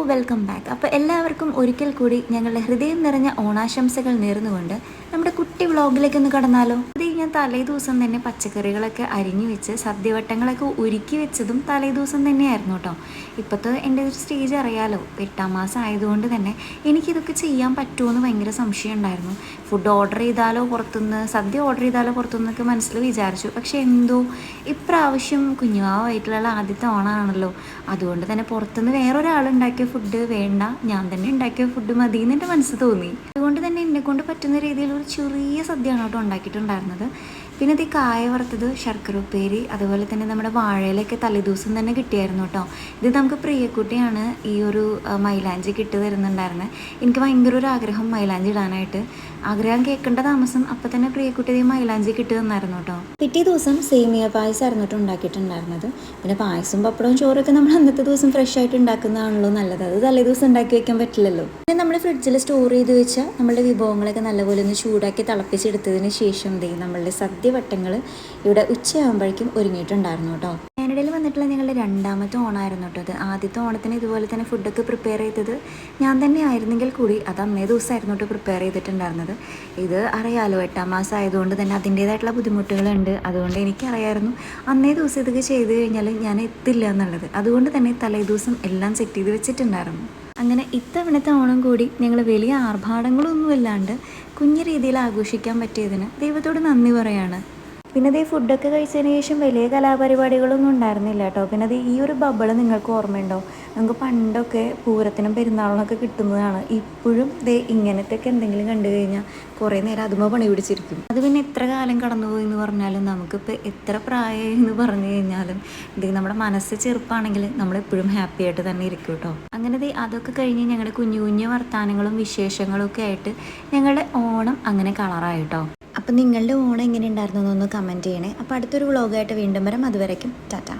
Welcome back. അപ്പോൾ എല്ലാവർക്കും ഒരിക്കൽ കൂടി ഞങ്ങളുടെ ഹൃദയം നിറഞ്ഞ ഓണാശംസകൾ നേർന്നുകൊണ്ട് നമ്മുടെ കുട്ടി വ്ളോഗിലേക്ക് ഒന്ന് കടന്നാലോ. അത് ഞാൻ തലേ ദിവസം തന്നെ പച്ചക്കറികളൊക്കെ അരിഞ്ഞു വെച്ച് സദ്യവട്ടങ്ങളൊക്കെ ഒരുക്കി വെച്ചതും തലേ ദിവസം തന്നെയായിരുന്നു കേട്ടോ. ഇപ്പോഴത്തെ എൻ്റെ ഒരു സ്റ്റേജ് അറിയാലോ, 8ാം മാസം ആയതുകൊണ്ട് തന്നെ എനിക്കിതൊക്കെ ചെയ്യാൻ പറ്റുമോ എന്ന് ഭയങ്കര സംശയം ഉണ്ടായിരുന്നു. ഫുഡ് ഓർഡർ ചെയ്താലോ പുറത്തുനിന്ന്, സദ്യ ഓർഡർ ചെയ്താലോ പുറത്തുനിന്നൊക്കെ മനസ്സിൽ വിചാരിച്ചു. പക്ഷേ എന്തോ ഇപ്രാവശ്യം കുഞ്ഞുവാവായിട്ടുള്ള ആദ്യത്തെ ഓണമാണല്ലോ, അതുകൊണ്ട് തന്നെ പുറത്തുനിന്ന് വേറൊരാൾ ഉണ്ടാക്കിയ ഫുഡ് വേണ്ട, ഞാൻ തന്നെ ഉണ്ടാക്കിയ ഫുഡ് മതി എന്ന് എൻ്റെ മനസ്സ് തോന്നി. അതുകൊണ്ട് തന്നെ എന്നെക്കൊണ്ട് പറ്റുന്ന രീതിയിൽ ഒരു ചെറിയ സദ്യയാണ് കേട്ടോ ഉണ്ടാക്കിയിട്ടുണ്ടായിരുന്നത്. പിന്നെ ഇത് കായ വറുത്തത്, ശർക്കര ഉപ്പേരി, അതുപോലെ തന്നെ നമ്മുടെ വാഴയിലൊക്കെ തലേദിവസം തന്നെ കിട്ടിയായിരുന്നു കേട്ടോ. ഇത് നമുക്ക് പ്രിയക്കുട്ടിയാണ് ഈ ഒരു മൈലാഞ്ചി കിട്ടി തരുന്നുണ്ടായിരുന്നത്. എനിക്ക് ഭയങ്കര ഒരു ആഗ്രഹം മൈലാഞ്ചി ഇടാനായിട്ട്. ആഗ്രഹം കേൾക്കേണ്ട താമസം അപ്പം തന്നെ പ്രിയക്കുട്ടി ഈ മൈലാഞ്ചി കിട്ടി തന്നായിരുന്നു കേട്ടോ. പിറ്റേ ദിവസം സേമിയ പായസം ആയിരുന്നു ഉണ്ടാക്കിയിട്ടുണ്ടായിരുന്നത്. പിന്നെ പായസം പപ്പടവും ചോറൊക്കെ നമ്മൾ അന്നത്തെ ദിവസം ഫ്രഷ് ആയിട്ട് ഉണ്ടാക്കുന്നതാണല്ലോ നല്ലത്, അത് തലേ ദിവസം ഉണ്ടാക്കി വെക്കാൻ പറ്റില്ലല്ലോ. പിന്നെ നമ്മൾ ഫ്രിഡ്ജിൽ സ്റ്റോർ ചെയ്ത് വെച്ചാൽ നമ്മളുടെ വിഭവങ്ങളൊക്കെ നല്ലപോലെ ഒന്ന് ചൂടാക്കി തിളപ്പിച്ചെടുത്തതിന് ശേഷം നമ്മളുടെ സദ്യവട്ടങ്ങൾ ഇവിടെ ഉച്ചയാകുമ്പോഴേക്കും ഒരുങ്ങിയിട്ടുണ്ടായിരുന്നു കേട്ടോ. കാനഡയിൽ വന്നിട്ടുള്ള ഞങ്ങളുടെ 2ാമത്തെ ഓണമായിരുന്നു കേട്ടോ അത്. ആദ്യത്തെ ഓണത്തിന് ഇതുപോലെ തന്നെ ഫുഡൊക്കെ പ്രിപ്പയർ ചെയ്തത് ഞാൻ തന്നെ ആയിരുന്നെങ്കിൽ കൂടി അത് അന്നേ ദിവസമായിരുന്നു കേട്ടോ പ്രിപ്പയർ ചെയ്തിട്ടുണ്ടായിരുന്നത്. ഇത് അറിയാലോ, 8ാം മാസം ആയതുകൊണ്ട് തന്നെ അതിൻ്റേതായിട്ടുള്ള ബുദ്ധിമുട്ടുകളുണ്ട്. അതുകൊണ്ട് എനിക്കറിയായിരുന്നു അന്നേ ദിവസം ഇതൊക്കെ ചെയ്ത് കഴിഞ്ഞാൽ ഞാൻ എത്തില്ല എന്നുള്ളത്. അതുകൊണ്ട് തന്നെ തലേ ദിവസം എല്ലാം സെറ്റ് ചെയ്ത് വെച്ചിട്ടുണ്ടായിരുന്നു. അങ്ങനെ ഇത്തവണത്തെ ഓണം കൂടി ഞങ്ങൾ വലിയ ആർഭാടങ്ങളൊന്നും ഇല്ലാണ്ട് കുഞ്ഞു രീതിയിൽ ആഘോഷിക്കാൻ പറ്റിയതിന് ദൈവത്തോട് നന്ദി പറയാണ്. പിന്നെ ഈ ഫുഡൊക്കെ കഴിച്ചതിന് ശേഷം വലിയ കലാപരിപാടികളൊന്നും ഉണ്ടായിരുന്നില്ല കേട്ടോ. പിന്നെ ഈ ഒരു ബബിൾ നിങ്ങൾക്ക് ഓർമ്മയുണ്ടോ? നമുക്ക് പണ്ടൊക്കെ പൂരത്തിനും പെരുന്നാളിനൊക്കെ കിട്ടുന്നതാണ്. ഇപ്പോഴും ഇങ്ങനത്തെ ഒക്കെ എന്തെങ്കിലും കണ്ടു കഴിഞ്ഞാൽ കുറേ നേരം അതുമോ പണി പിടിച്ചിരിക്കും. അത് പിന്നെ എത്ര കാലം കടന്നുപോയി എന്ന് പറഞ്ഞാലും നമുക്കിപ്പോൾ എത്ര പ്രായമായി എന്ന് പറഞ്ഞു കഴിഞ്ഞാലും നമ്മുടെ മനസ്സ് ചെറുപ്പാണെങ്കിൽ നമ്മളെപ്പോഴും ഹാപ്പി ആയിട്ട് തന്നെ ഇരിക്കും കേട്ടോ. അങ്ങനെ അതൊക്കെ കഴിഞ്ഞ് ഞങ്ങളുടെ കുഞ്ഞു കുഞ്ഞു വർത്തമാനങ്ങളും വിശേഷങ്ങളും ഒക്കെ ആയിട്ട് ഞങ്ങളുടെ ഓണം അങ്ങനെ കളറായിട്ടോ. അപ്പം നിങ്ങളുടെ ഓണം എങ്ങനെ ഉണ്ടായിരുന്നു എന്നൊന്ന് കമൻറ്റ് ചെയ്യണേ. അപ്പോൾ അടുത്തൊരു വ്ളോഗായിട്ട് വീണ്ടും വരാം. അതുവരയ്ക്കും ടാറ്റ.